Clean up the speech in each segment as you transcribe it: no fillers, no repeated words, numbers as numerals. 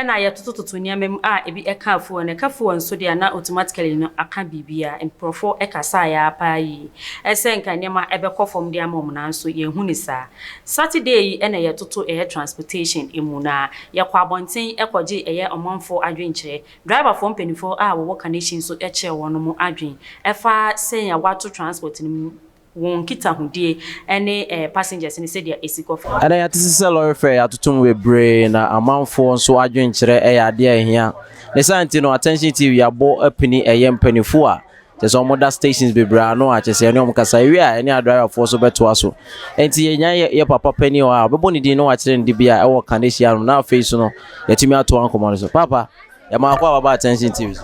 na ye to niam ebi ekafu na kafu nso de na automatically no aka bibia improfo ekasa ya pa yi esenka niam ebekọ fom de amom na nso ye hu ni sa Saturday na ye toto transportation emu na ye kwa abonten ekoje omonfo adwenkyere driver for mpenifo wo connection so eche wono mu adwen efa sen ya wato transport ni won kita hudie ene passengers ni said ya esikof ada ya tisi lorry fare ya tutum we bre na amanfo nso adwenkyere ya ade ahia ne santi no attention tv ya bo apini mpenifo a there's some other stations be bra no a chese ne omkasa wi a ene driver for so beto aso enti yenya ye papa pani o a bebo ni din no a kire ndi bia e wo kanehia na face no yetimi ato ankomo so papa ya ma kwa baba attention tv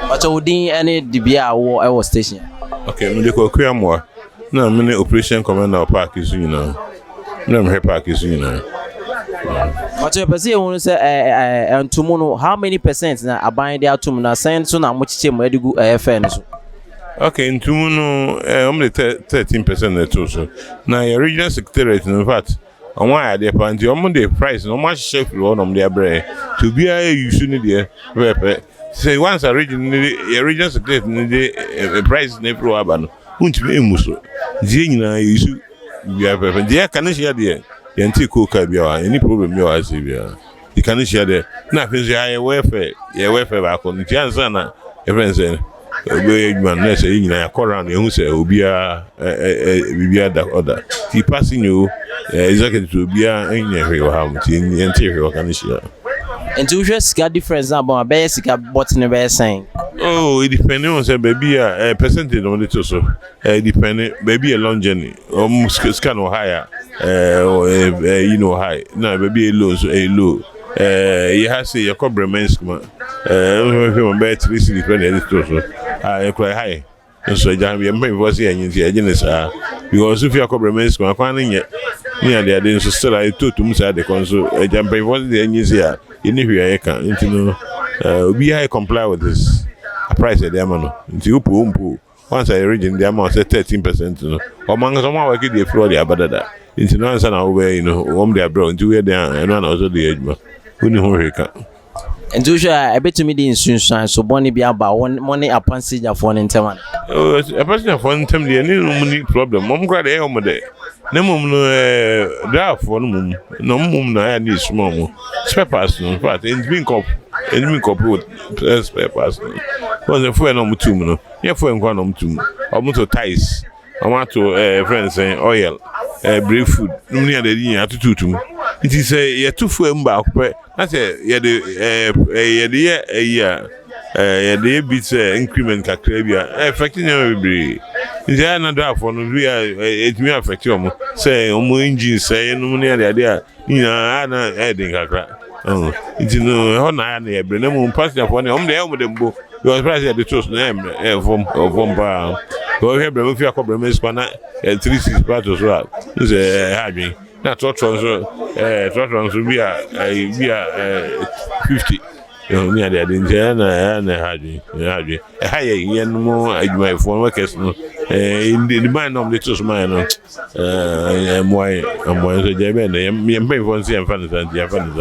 but odin ene dibia wo e wo station. Okay, me ko kwamwa na me operation commander park is you know na me park is you know but you person who say entumu how many percent na aban dey atum na send so na mo chiche mo edigu FN so. Okay, entumu no only 13% na to so na your regional secretariat in fact on why dey panti on the price no much chef on them dey bre to be a you should dey say once a regional secretary the price na pro abano untime emuso die nyina yisu bia pepe die kan share there yenti ko ka bia any problem you are say bia you can share there na feel say ya welfare ba ko nti ansa na friends we man na say nyina ya koran ehu say obia bibia da order ti passing you executive to obia enye hwe wa ha mti yenti hwe wa kan share. And to just get difference about basic button never saying. Oh, it depends on say baby a percentage on it also. Depending baby a long journey. Scan or higher. Or you know high. No, baby a low so a low. You have say your cover men's come. About 3 city depending also. Quite high. So jam be me was here in the agents because if you cover men's come kan yet. Near the other so still I to musa the console jam be was the agents here. Anywhere I can, you know, we I comply with this price at the amount. Until you once I reach in the amount, say 13%, you know, or man, someone working the floor, the abada. Into no answer now, where you know, home they are brought into where they are, and one also the age, but who knew who he can. And to share, I bet to me the insurance, so Bonnie be about one money a passenger for an interman. Oh, a passenger for an term, the only problem. Mom cried a home day. No mum no draft for no mum no I need small spare parts no but it's been with spare parts was a friend on 2 no yeah for one on 2 almost to ties I want to friends saying oil brief food no near the yin to 2 it is a 2 for back that's yeah the bit increment kakrebia affecting everybody. Is there another for no we are it may affect you say engine say no near the idea you know ana heading kakra it no how na na bre na mo passenger for na dey with them bo your price the trust name from ba go here bre fi akọ bre spa na 36 part so say hadwin na trot so be a 50 you near the Indiana and Hadji. A higher yen more my former case no in the mind of the two mine. I'm why the Japan. I'm paying for the Japan.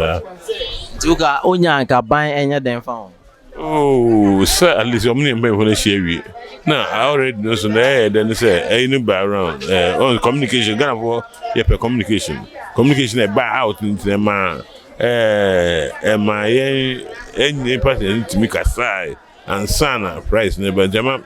Tuka Onya can buy any damn phone. Oh, sir, at least I'm not paying for the share. Now, I already know so then say, ain't no around on communication. Gonna for your communication. Communication a buy out into the man. My any person to make a side and sana price never jama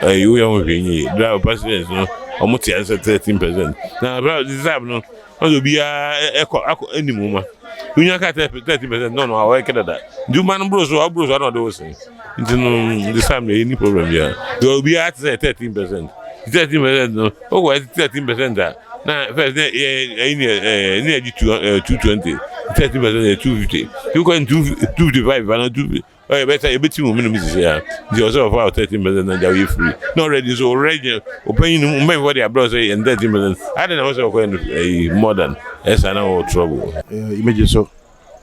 you won't be drive passengers no almost 13%. Now about this no will be any moment. When you got 30%, no, I work at that. Do man bros or bros are not those things. This time any problem here. There will be at 13%. 13% no. Oh, what 13% that? Now first near 220. 30% 250. You can 255 and 2. Oh, better a bit more minimum here. The also of our 13% and they're free. Not ready, so already opinion what they are brought say and 13%. I don't know also going a modern. Yes, I know trouble. Imagine so.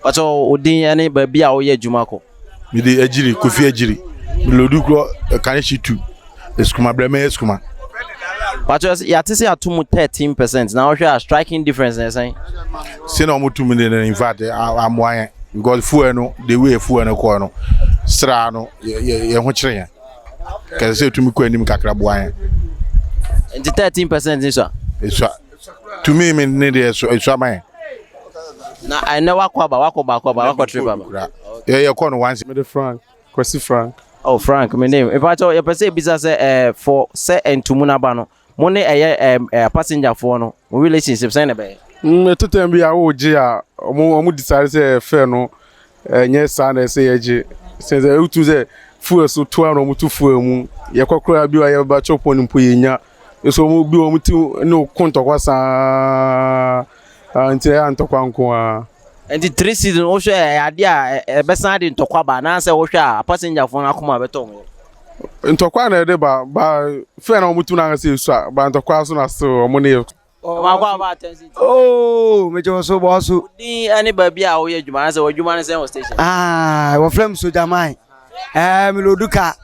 But all Odin any baby our year Jumako. Me the Ejiri, Kofi Ejiri. Me Lodukro, Kaneshi 2. Eskuma Breme Eskuma. But you are to say at 13%. Now we are striking difference. Saying. Say no more 2 million. In fact, I'm why because fuel no the way fuel no corner. Stra no ye ho Can say to me ko anim kakra boan. And the 13% is so. It's to me need it's mine. Na I know wako trip aba. Yeah, corner once. Me the Frank, Kwesi Frank. Oh Frank, my name. If I tell you say business for say entumu na ba no. Money passenger for no. Relationship say na be. Me to time bi a wo je a omo decide say fair no. Yes na say ye since you to say fuel so to no mo to fuel mu. Ye kokora bi wa ye ba chop on mpo ye nya. So mo bi o mo ti no kontokwa sa anti antokwa nko a. And the 3 season o hwe ade a be san de ntokwa ba na say wo hwe a passenger for na akoma beton. Ntokwa na de ba fair na mo tu na say so ba ntokwa so na so mo ne. Oh, me jo so boss. Ni ani ba bia wo ye djuma na say wo djuma na say wo station. Wo flame so jamai. Me loduka.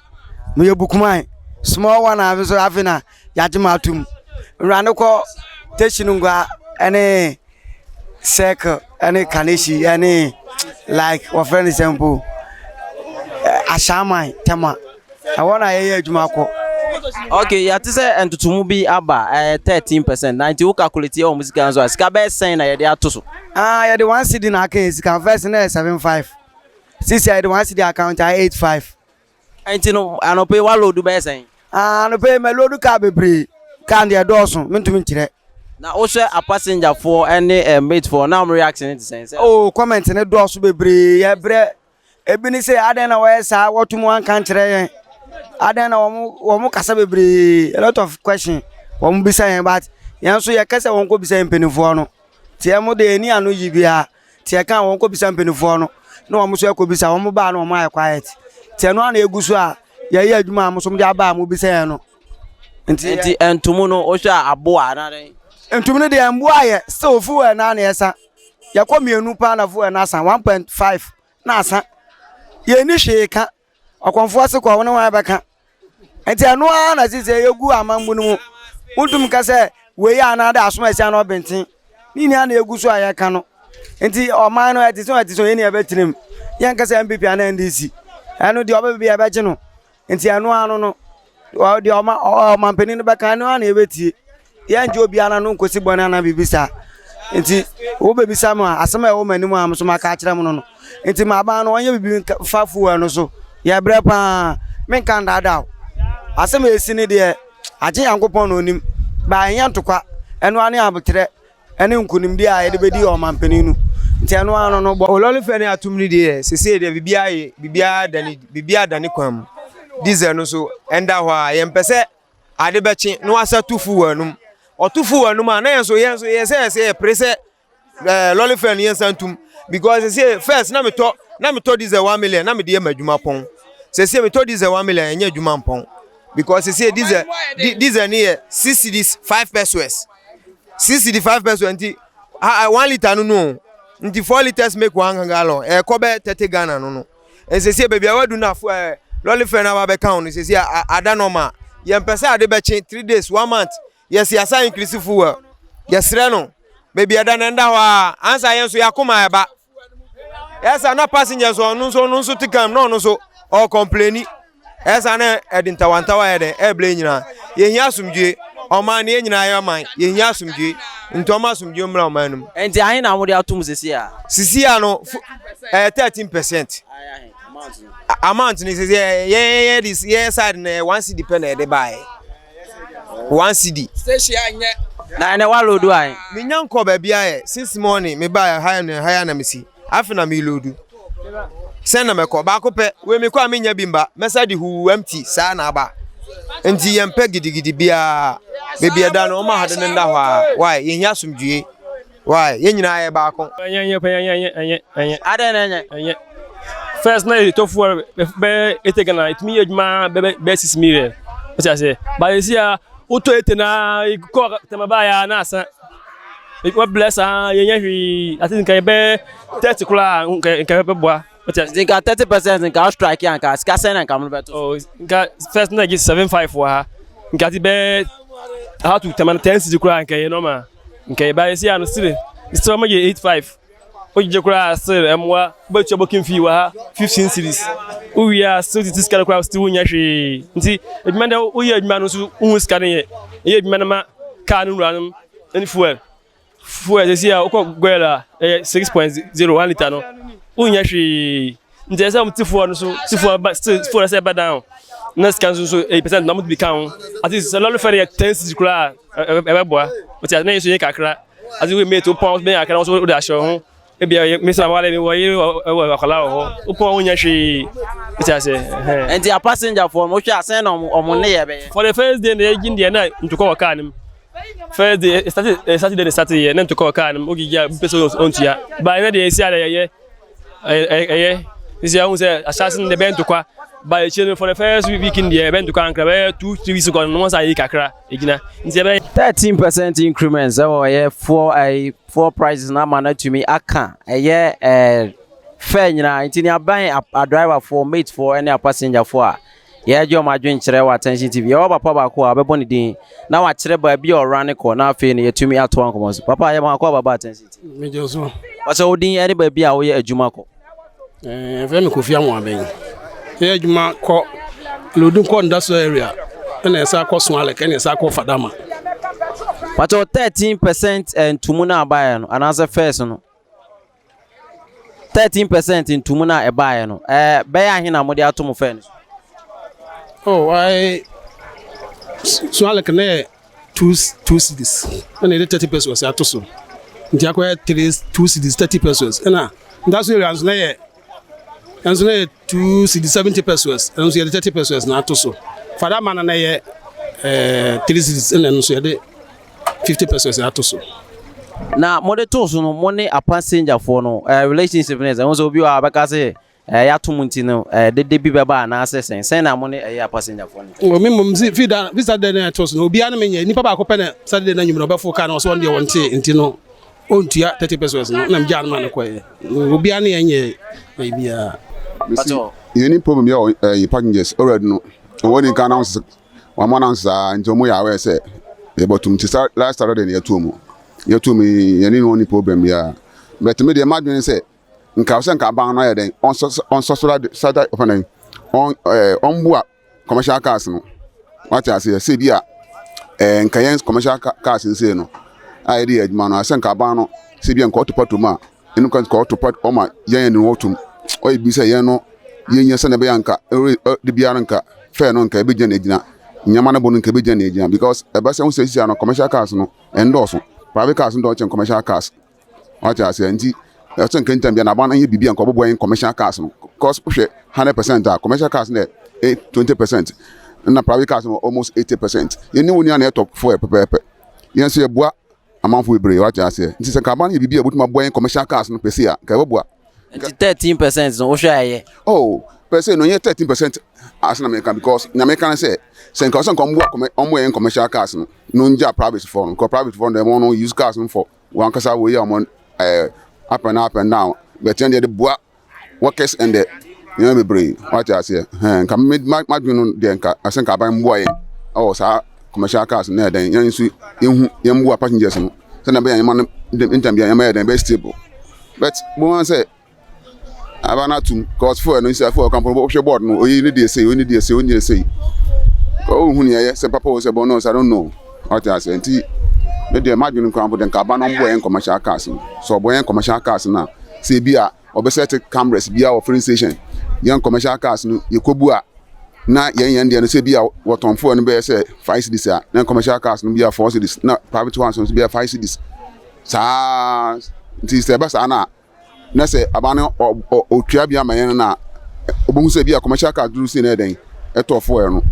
Me ye bukumai. Small one have so afina yajima atum. Rano ko station ngwa ene circle ene kanishi ene like wo friend example. Ashamai tema. I wanna hear adwuma ko. Okay, ya to say entutumu bi aba 13%. 90 wo calculate your music and so ska be sen na ye de atoso. Ya the 1 CD na account can first na 75. Since ya the 1 CD account 85. Enti no anope wa load be sen. No pay me load ka bebre. Kan de doso mentumi nkire. Na wo hwe a passenger for any mate for now reaction to say. Oh, comment ne doso bebre ya bre ebi ni say aden na we sa wotumu an kan kire yen. Aden na wo kasa bebre a lot of question. Wo mu bisa yen but yen so ye kasa won ko bisa mpenifo no. Tie mo de ni anu yibia. Tie kan won ko bisa mpenifo no. Na wo mu so ko bisa wo mu ba na wo ma quiet. Tie no na egusu a ye adwuma mo so mu de aba mo bisa yen no. Enti entumu no o hwe abo a na den. Entumu no de ambo aye still fu na na esa. Ye ko mienu pa na fu na asa 1.5 na asa. Ye ni hwe ka akonfo ase ko wona wa beka. Enti anu a na sise yegu amambu no. Udum ka se we ya na da asoma sia na obenten. Ni ni ana egusu aye ka no. Enti o man no eti so ye ni ebetirim. Ye nka se MPP ana NDC. Anu de obebi e beje no. Enti anu anu no. O de o man penin be ka anu ana ebetie. Ye nje obi ana no nkosi bona na bibisa. Enti wo bebisa mo asema e wo manimu am so maka kire mo no. Enti ma ba no onye bibi fafu anu so. Ye bre pa men kan dada. Asema esini de aje yankopon no nim. Ba enya ntokwa enu ane abutre ene nkunim de a ye de bedi o man peninu. Nti anu anu no bo ololu fe ne atumni de sese de bibia dani kwam diesel no so enda ho a ye mpese ade bechi no asa tufu wanum otufu wanum a na ye say prese lolu fe ne yensantum because say first na me to diesel 1 million na me de madwuma pon sese me to diesel 1 million enya adwuma pon because say diesel ne 6 cedis 5 pesos 6 cedis 5 pesos nti 1 liter no nti 4 liters make 1 gallon ko be 30 Ghana no ensese baby awadu na lolly fe na ba be count ensese ada normal ye mpesa ade be chen 3 days 1 month yes ya sa increase fuel yes re no baby ada na nda ho answer yen so yakoma eba yes na passengers no so tikam no so all complaining yes na edintawantawa ede eble nyina ye hia asumdwe o man ne nyina ya man ye hia asumdwe ntoma asumdwe mra o manum Enti ahin na mo de atum sisi a no 13%. Amount ni say yeah side na 1 CD pen e de buy 1 CD na ene wa load ai me nyanko ba bia e since morning me buy high na me si afina me load send na me ko ba ko pe we me ko amenya bimba message hu empty sa na ba enti yempe gidigidi bia be bia da no ma hade nda ho why ye nya sumdue why ye nyina ye ba ko enye adenenye first na to for be etegana it me adwuma be 6 million what I say but you see auto etena ko temaba ya na asa what bless ye nya hwi I think be 30 kula nka be boa what I think 30% nka strike yanka ska sen nka mo beto oh nka first na give 75 wa nka ti be how to taman 10 city kura nke normal nke ba esi anu still ma 85 o je kura still emwa ba tu bokin fi wa 15 cities we are still this kind kura still nya hwe nti edwuma da o ye edwuma no so hu ska ne ye edwuma na ma car no ranum any fuel esi a o ko gwela 6.01 liter no o nya hwe nti esa mtifuo no so tifuo ba still fuel say ba down next can so 8% na mut become at least a lot fair 10 cities kura e boa but ya na so ye kakra as we made 2 pounds be akara so da show ho e bia me say wale me wo ye akala ho o pon wonya hwe it say and the passenger for mo hwa asen na omo ne ye be for the first day na egin dia na ntuko waka nim first day Saturday na ntuko waka nim ogija peso ontua ba na dey esi ala ye isi ahun say assassin the bent kwa by for the first weekend the event kan kra 2-3 weeks ago no say kakra egina nti be 13% increments four prices na man to me aka fair nyina nti ni aban a driver for mate for any passenger for ye jo ma dwen kire wa attention tv ye papa ba ko abebo ne din na wa kire ba bi o run ko na fe ne yetumi ato ankomo so papa ye ma ko baba attention tv me jo so wasa odin ere ba bi a wo ye adwuma ko fe me ko fi anwa ben ye adwuma ko lodun ko industrial area na esa ko so ale ke na esa ko fadama but 13% ntumuna abaye no anasa first no 13% ntumuna ebaye no be ya hina mo de atom fe oh I so ale ke na 2 cities na 30 pesos atoso nti akwa 2 cities 30 pesos na industrial areas na ye and so 2 cities 70 pesos and so 30 pesos na atoso fadama na ye 3 cities and so 50 pesos atoso na mode to so no money a passenger for no relationship ne so obi wa beka say ya to munti no de bi beba na asesen sen na money a passenger for no o mi mum visa de na to so no obi an menye nipa ba ko pene Saturday na nyum no be fo ka na so on de wonte nti no ontua 30 pesos no na mja na ko obi an yenye bia any problem your passengers already no when you can announce one announce into mo ya we say but to last Saturday na you to me any no problem ya but me dey imagine say nka so nka ban no ya den on so Saturday open on bua commercial cars no what I say bia nka yen commercial cars say no I dey adman no say nka ban no say bia nka otopato ma enu kan nka otopato o ma yen ni wotum o bi say yen no yen se na be yanka de bia nka fair no nka be gya na gina nyama na bonu nka be gya na gina because eba say say no commercial cars no endorse private cars ndo chen commercial cars what I say nti e chen kan tambia na ban an ye bibia nka obobo yen commercial cars no because hwe 100% commercial cars na 20% na private cars no almost 80% yeni woni na top 4 pepepe yen se bua amanfo ebre what I say nti se ka ban ye bibia butuma boyen commercial cars no pese a ka bua 13% no hwe aye oh pese no ye 13% as na American because na American say sen ka so nka ombo yen commercial cars no nja private for no private for them no use cars no for one kasa we ya on up and down but then the bua workers and the you know me brain what I say nka ma dwunu de nka asen ka ban mbo yen oh sa commercial cars na den yan su yen mbo passengers no say na be yan man interview yan ma den be stable but mo wan say abana tum cause for no say for company bo board no oyi ni dey say oh hu ni ye say papa say bono I don't know what I say nti me dey imagine kwambo den ka ba no boy en commercial cars so boy en commercial cars na say bia obeset cameras bia o filling station yan commercial cars no yekobu a na yan dey no say bia woton fo no be say 5 cedis a na commercial cars no bia 4 cedis na private ones no bia 5 cedis sa nti say ba sa na say abana o twa bia mayen na obohu say bia commercial cars duru say na den eto fo no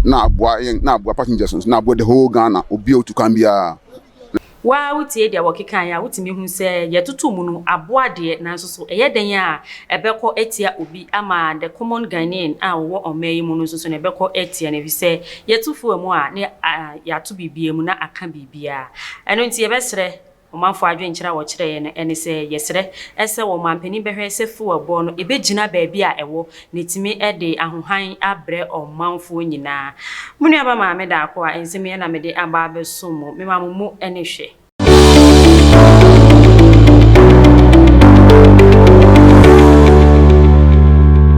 na abua passengers na abua the whole Ghana obi o to kan bia wa wutie dia wokekan ya wutimi hu se yetutu mu no aboa de na so so eyeden a ebekọ etia obi ama the common Ghanaian a wo omayi mu no so na ebekọ etia na bi se yetufu mu a ne ya to bibie mu na aka bibia eno nti ebesre ɔmanfo adwenkyerɛ wɔ kyerɛ no ɛne sɛ yɛsrɛ ɛsɛ wɔ mampani bɛhwɛ sɛ fuwabɔ no ebegyina baabi a ɛwɔ netimi ɛde ahohan abrɛ ɔmanfo nyinaa. Munua ba maame da akɔ a ensɛm yɛ na mede aba abɛso mu me mamumu ɛne hwɛ.